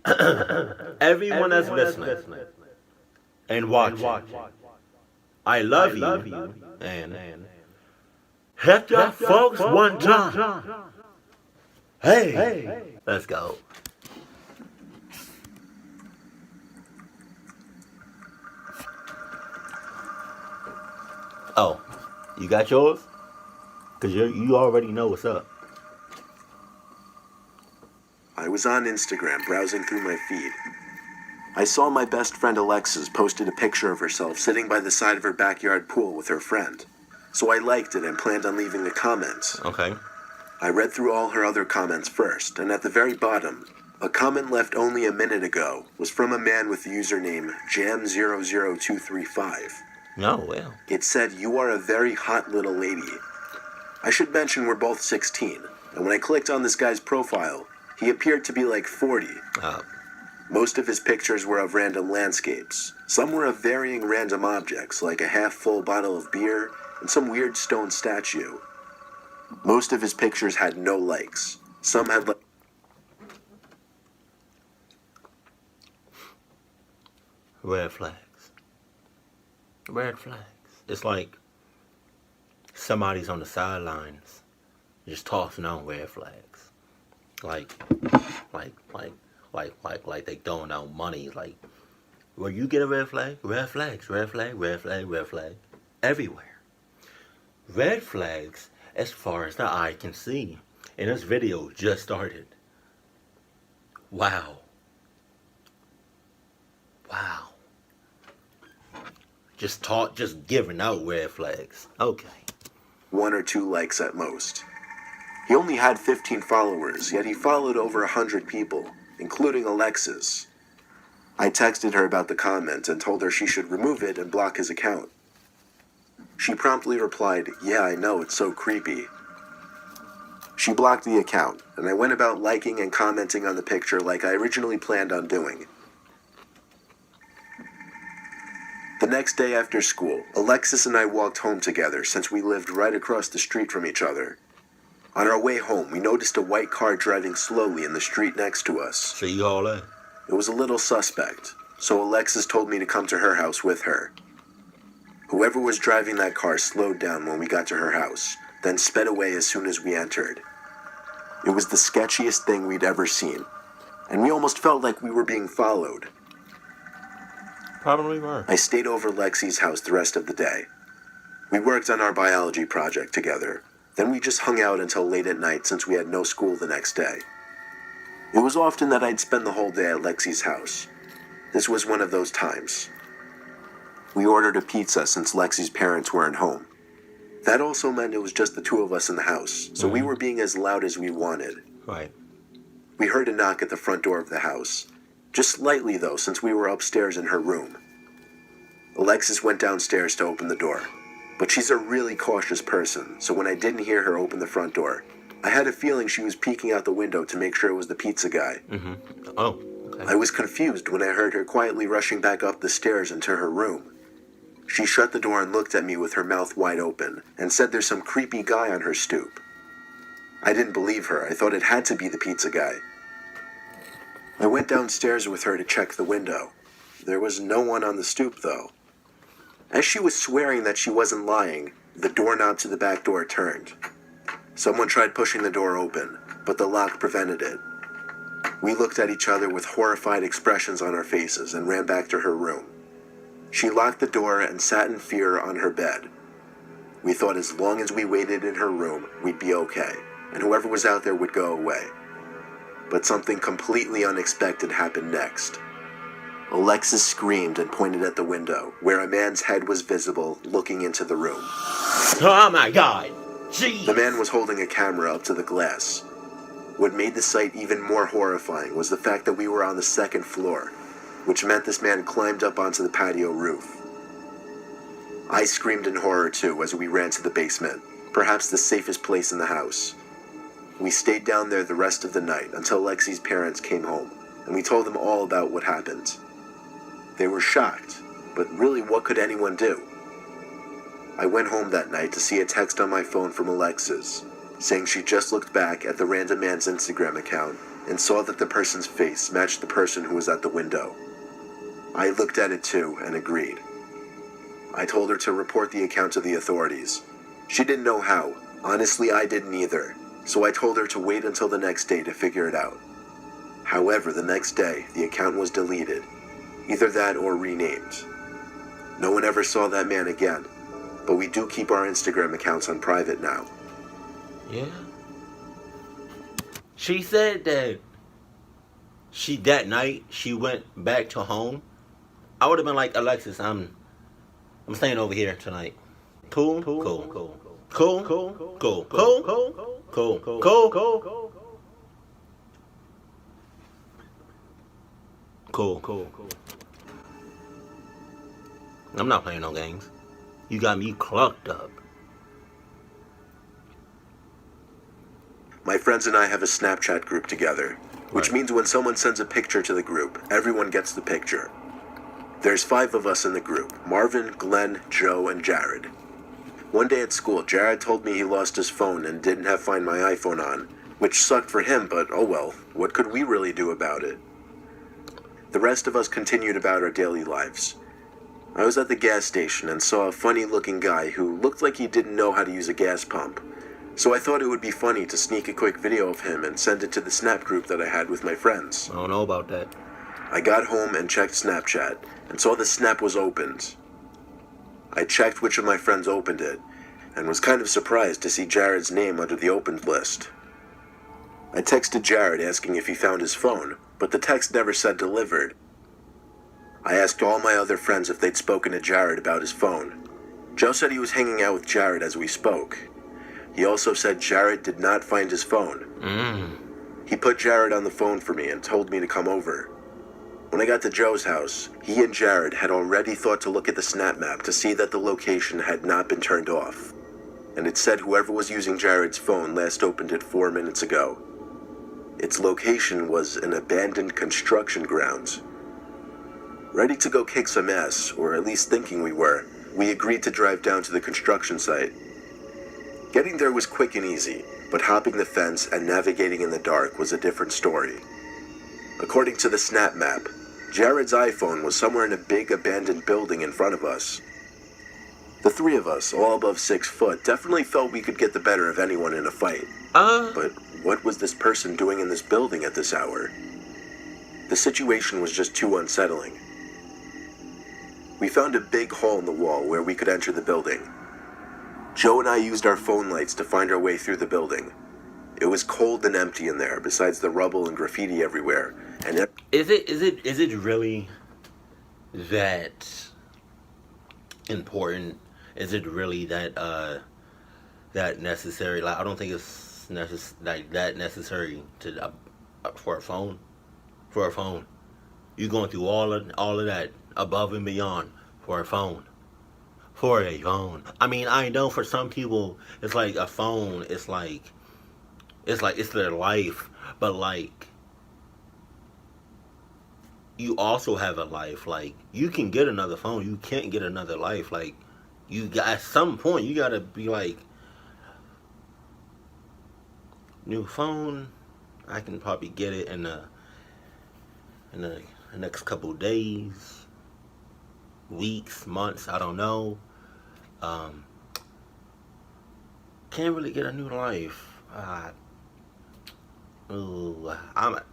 Everyone that's listening and watching, I love you and hit your folks one time. Hey, let's go. Oh, you got yours? Cause you already know what's up. I was on Instagram browsing through my feed. I saw my best friend Alexis posted a picture of herself sitting by the side of her backyard pool with her friend. So I liked it and planned on leaving a comment. Okay. I read through all her other comments first, and at the very bottom, a comment left only a minute ago was from a man with the username Jam00235. No, well. It said, "You are a very hot little lady." I should mention we're both 16, and when I clicked on this guy's profile, he appeared to be like 40. Most of his pictures were of random landscapes. Some were of varying random objects, like a half-full bottle of beer and some weird stone statue. Most of his pictures had no likes. Some had like... Red flags. Red flags. It's like somebody's on the sidelines just tossing on red flags. Like they throwing out money. Like, will you get a red flag? Red flags, red flag, red flag, red flag. Everywhere. Red flags as far as the eye can see. And this video just started. Wow. Wow. Just giving out red flags. Okay. 1 or 2 likes at most. He only had 15 followers, yet he followed over 100 people, including Alexis. I texted her about the comment and told her she should remove it and block his account. She promptly replied, "Yeah, I know, it's so creepy." She blocked the account, and I went about liking and commenting on the picture like I originally planned on doing. The next day after school, Alexis and I walked home together since we lived right across the street from each other. On our way home, we noticed a white car driving slowly in the street next to us. See you all that? It was a little suspect, so Alexis told me to come to her house with her. Whoever was driving that car slowed down when we got to her house, then sped away as soon as we entered. It was the sketchiest thing we'd ever seen, and we almost felt like we were being followed. Probably were. I stayed over Lexi's house the rest of the day. We worked on our biology project together. Then we just hung out until late at night since we had no school the next day. It was often that I'd spend the whole day at Lexi's house. This was one of those times. We ordered a pizza since Lexi's parents weren't home. That also meant it was just the two of us in the house, so we were being as loud as we wanted. Right. We heard a knock at the front door of the house. Just slightly though, since we were upstairs in her room. Alexis went downstairs to open the door. But she's a really cautious person, so when I didn't hear her open the front door, I had a feeling she was peeking out the window to make sure it was the pizza guy. Mm-hmm. Oh, okay. I was confused when I heard her quietly rushing back up the stairs into her room. She shut the door and looked at me with her mouth wide open, and said there's some creepy guy on her stoop. I didn't believe her. I thought it had to be the pizza guy. I went downstairs with her to check the window. There was no one on the stoop, though. As she was swearing that she wasn't lying, the doorknob to the back door turned. Someone tried pushing the door open, but the lock prevented it. We looked at each other with horrified expressions on our faces and ran back to her room. She locked the door and sat in fear on her bed. We thought as long as we waited in her room, we'd be okay, and whoever was out there would go away. But something completely unexpected happened next. Alexis screamed and pointed at the window, where a man's head was visible, looking into the room. Oh my God! Jeez. The man was holding a camera up to the glass. What made the sight even more horrifying was the fact that we were on the 2nd floor, which meant this man climbed up onto the patio roof. I screamed in horror too as we ran to the basement, perhaps the safest place in the house. We stayed down there the rest of the night until Lexi's parents came home, and we told them all about what happened. They were shocked, but really what could anyone do? I went home that night to see a text on my phone from Alexis, saying she just looked back at the random man's Instagram account and saw that the person's face matched the person who was at the window. I looked at it too and agreed. I told her to report the account to the authorities. She didn't know how. Honestly, I didn't either. So I told her to wait until the next day to figure it out. However, the next day, the account was deleted. Either that or renamed. No one ever saw that man again, but we do keep our Instagram accounts on private now. Yeah. She said that that night she went back to home. I would have been like, Alexis, I'm staying over here tonight. Cool. I'm not playing no games. You got me clucked up. My friends and I have a Snapchat group together, which means when someone sends a picture to the group, everyone gets the picture. There's 5 of us in the group: Marvin, Glenn, Joe, and Jared. One day at school, Jared told me he lost his phone and didn't have Find My iPhone on, which sucked for him, but oh well, what could we really do about it? The rest of us continued about our daily lives. I was at the gas station and saw a funny-looking guy who looked like he didn't know how to use a gas pump. So I thought it would be funny to sneak a quick video of him and send it to the Snap group that I had with my friends. I don't know about that. I got home and checked Snapchat and saw the Snap was opened. I checked which of my friends opened it and was kind of surprised to see Jared's name under the opened list. I texted Jared asking if he found his phone, but the text never said delivered. I asked all my other friends if they'd spoken to Jared about his phone. Joe said he was hanging out with Jared as we spoke. He also said Jared did not find his phone. He put Jared on the phone for me and told me to come over. When I got to Joe's house, he and Jared had already thought to look at the Snap map to see that the location had not been turned off. And it said whoever was using Jared's phone last opened it 4 minutes ago. Its location was an abandoned construction grounds. Ready to go kick some ass, or at least thinking we were, we agreed to drive down to the construction site. Getting there was quick and easy, but hopping the fence and navigating in the dark was a different story. According to the Snap map, Jared's iPhone was somewhere in a big abandoned building in front of us. The 3 of us, all above 6 foot, definitely felt we could get the better of anyone in a fight. But what was this person doing in this building at this hour? The situation was just too unsettling. We found a big hole in the wall where we could enter the building. Joe and I used our phone lights to find our way through the building. It was cold and empty in there, besides the rubble and graffiti everywhere. And Is it really that important? Is it really that necessary? Like, I don't think it's that necessary to for a phone. For a phone, you're going through all of that above and beyond for a phone. For a phone. I mean, I know for some people it's like a phone. It's their life, but like you also have a life. Like, you can get another phone, you can't get another life. Like, you got, at some point you gotta be like, new phone, I can probably get it in the next couple days, weeks, months, I don't know. Can't really get a new life. I'm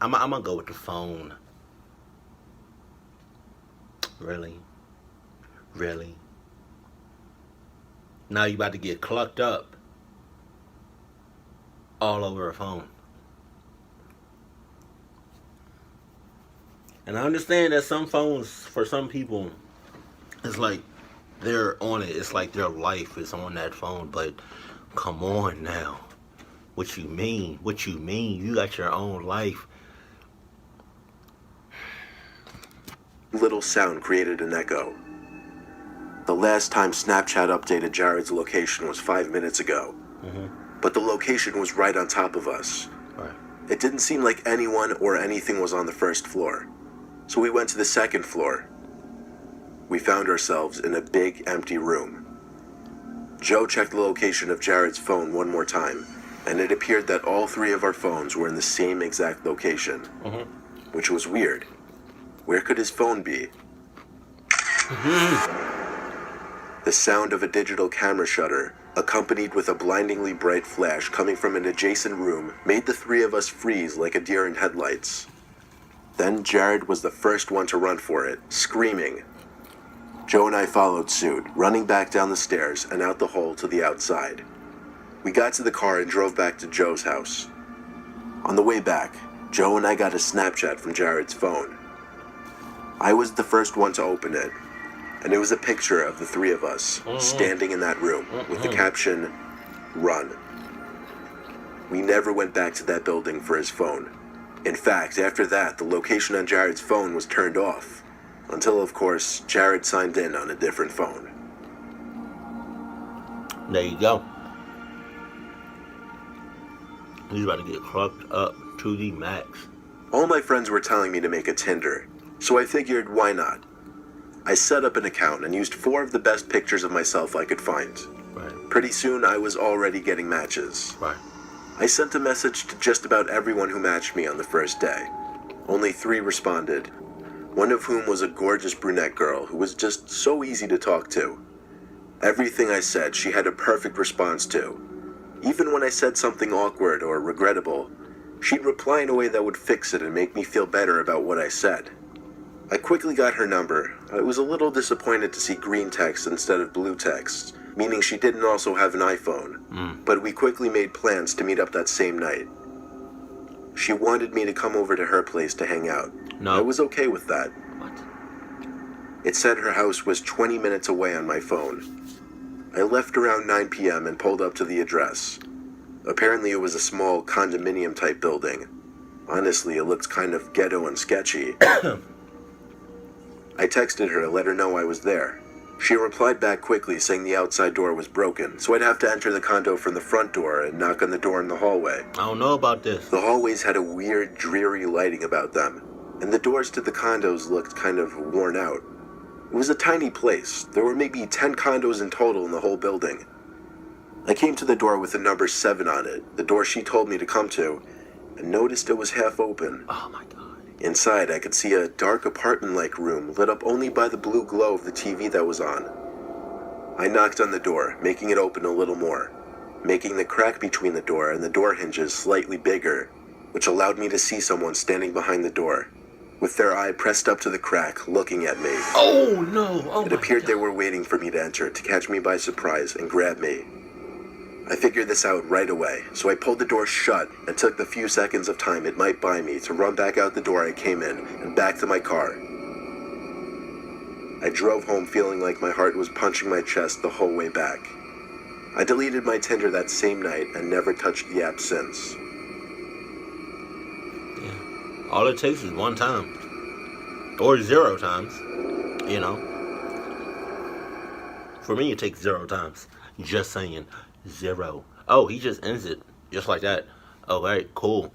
gonna go with the phone. Really? Now you about to get clucked up all over a phone. And I understand that some phones, for some people, it's like they're on it. It's like their life is on that phone. But come on now. What you mean? You got your own life. little sound created an echo. The last time Snapchat updated Jared's location was 5 minutes ago. But the location was right on top of us. Right. It didn't seem like anyone or anything was on the first floor. So we went to the second floor. We found ourselves in a big empty room. Joe checked the location of Jared's phone one more time and it appeared that all three of our phones were in the same exact location, which was weird. Where could his phone be? The sound of a digital camera shutter, accompanied with a blindingly bright flash coming from an adjacent room, made the three of us freeze like a deer in headlights. Then Jared was the first one to run for it, screaming. Joe and I followed suit, running back down the stairs and out the hole to the outside. We got to the car and drove back to Joe's house. On the way back, Joe and I got a Snapchat from Jared's phone. I was the first one to open it, and it was a picture of the three of us standing in that room with the caption, "Run." We never went back to that building for his phone. In fact, after that, the location on Jared's phone was turned off, until, of course, Jared signed in on a different phone. There you go. He's about to get clucked up to the max. All my friends were telling me to make a Tinder, so I figured, why not? I set up an account and used 4 of the best pictures of myself I could find. Right. Pretty soon, I was already getting matches. Right. I sent a message to just about everyone who matched me on the first day. Only 3 responded, one of whom was a gorgeous brunette girl who was just so easy to talk to. Everything I said, she had a perfect response to. Even when I said something awkward or regrettable, she'd reply in a way that would fix it and make me feel better about what I said. I quickly got her number. I was a little disappointed to see green text instead of blue text, meaning she didn't also have an iPhone, but we quickly made plans to meet up that same night. She wanted me to come over to her place to hang out. No. I was okay with that. What? It said her house was 20 minutes away on my phone. I left around 9 p.m. and pulled up to the address. Apparently it was a small condominium-type building. Honestly, it looked kind of ghetto and sketchy. I texted her to let her know I was there. She replied back quickly saying the outside door was broken, so I'd have to enter the condo from the front door and knock on the door in the hallway. I don't know about this. The hallways had a weird, dreary lighting about them, and the doors to the condos looked kind of worn out. It was a tiny place. There were maybe 10 condos in total in the whole building. I came to the door with the number 7 on it, the door she told me to come to, and noticed it was half open. Oh my God. Inside, I could see a dark apartment-like room lit up only by the blue glow of the TV that was on. I knocked on the door, making it open a little more, making the crack between the door and the door hinges slightly bigger, which allowed me to see someone standing behind the door, with their eye pressed up to the crack, looking at me. Oh no! Oh It appeared they were waiting for me to enter, to catch me by surprise and grab me. I figured this out right away, so I pulled the door shut and took the few seconds of time it might buy me to run back out the door I came in and back to my car. I drove home feeling like my heart was punching my chest the whole way back. I deleted my Tinder that same night and never touched the app since. Yeah. All it takes is one time. Or 0 times. You know? For me, it takes 0 times. Just saying. 0. Oh, he just ends it. Just like that. Oh, right. Cool.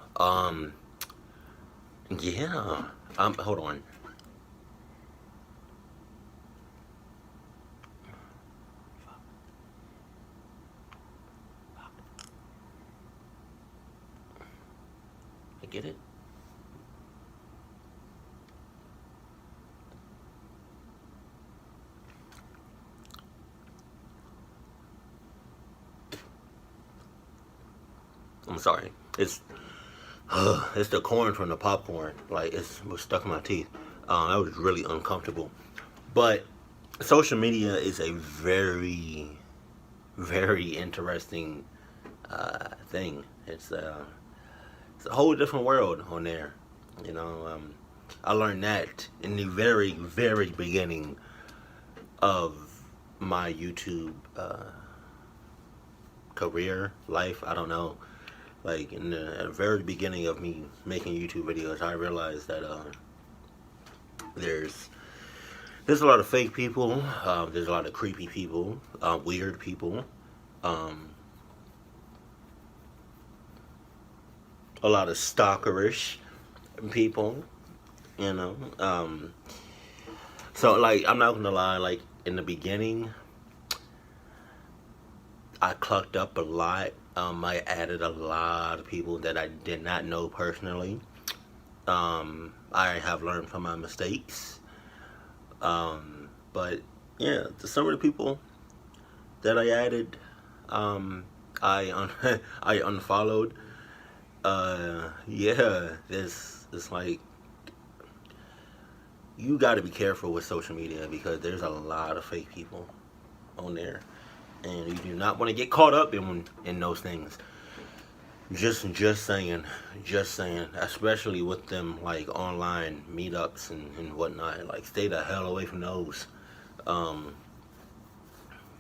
Yeah. Hold on. I get it. I'm sorry. It's the corn from the popcorn. Like, it was stuck in my teeth. That was really uncomfortable. But social media is a very, very interesting thing. It's a whole different world on there. You know, I learned that in the very, very beginning of my YouTube career, life. I don't know. Like, in the very beginning of me making YouTube videos, I realized that there's a lot of fake people, there's a lot of creepy people, weird people, a lot of stalkerish people, you know. So, like, I'm not gonna lie, like, in the beginning, I clucked up a lot I added a lot of people that I did not know personally. I have learned from my mistakes. But yeah, to some of the people that I added, I unfollowed. Yeah, this it's like you got to be careful with social media because there's a lot of fake people on there, and you do not want to get caught up in those things. Just saying, especially with them like online meetups and whatnot. Like, stay the hell away from those. Um,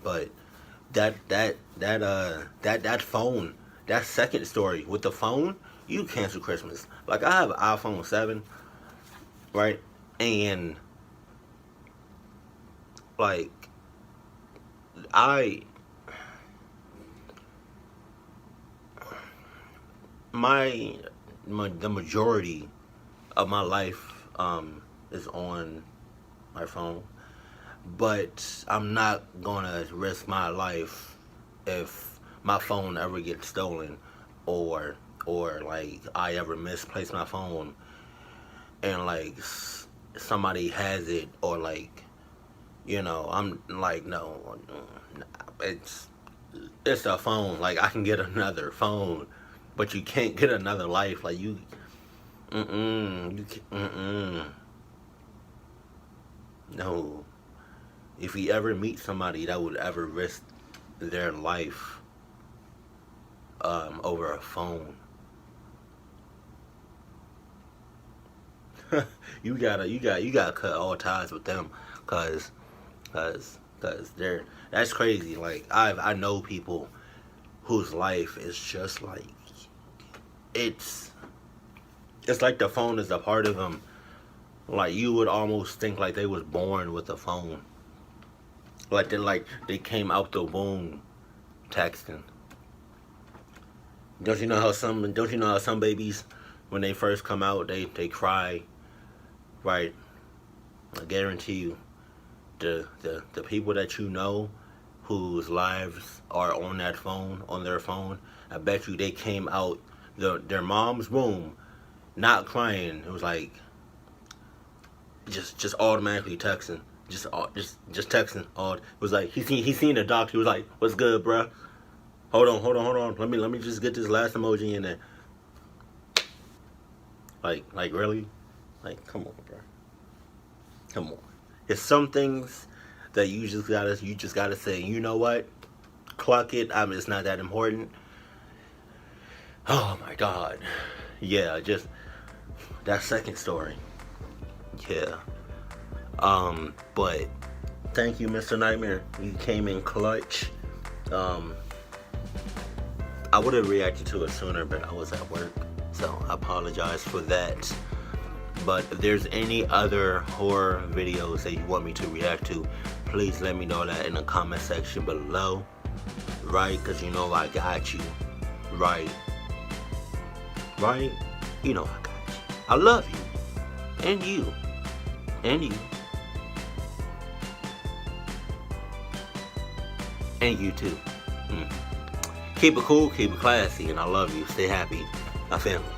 but that phone, that second story with the phone, you cancel Christmas. Like, I have an iPhone 7, right? And like I the majority of my life is on my phone, but I'm not gonna risk my life if my phone ever gets stolen, or like I ever misplace my phone and like somebody has it, or like, I'm like, no, it's it's a phone. Like, I can get another phone, but you can't get another life. Like, no. If you ever meet somebody that would ever risk their life over a phone, you gotta cut all ties with them, cause they're that's crazy. Like, I know people whose life is just like it's it's like the phone is a part of them. Like, you would almost think like they was born with a phone. Like they came out the womb texting. Don't you know how some babies, when they first come out, they cry, right? I guarantee you, the people that you know whose lives are on that phone, on their phone, I bet you they came out their mom's womb not crying. It was like just automatically texting. Just texting. It was like he seen the doctor. He was like, "What's good, bruh? Hold on. Let me just get this last emoji in there." Like really? Like, come on, bro. Come on. It's some things that you just gotta say. You know what? Clock it. I mean, it's not that important. Oh my God. Yeah, just that second story. Yeah. But thank you, Mr. Nightmare. You came in clutch. Um, I would have reacted to it sooner, but I was at work, so I apologize for that. But if there's any other horror videos that you want me to react to, please let me know that in the comment section below. Right? Because I got you. Right? Right? I got you. I love you. And you. And you. And you too. Keep it cool, keep it classy, and I love you. Stay happy. My family.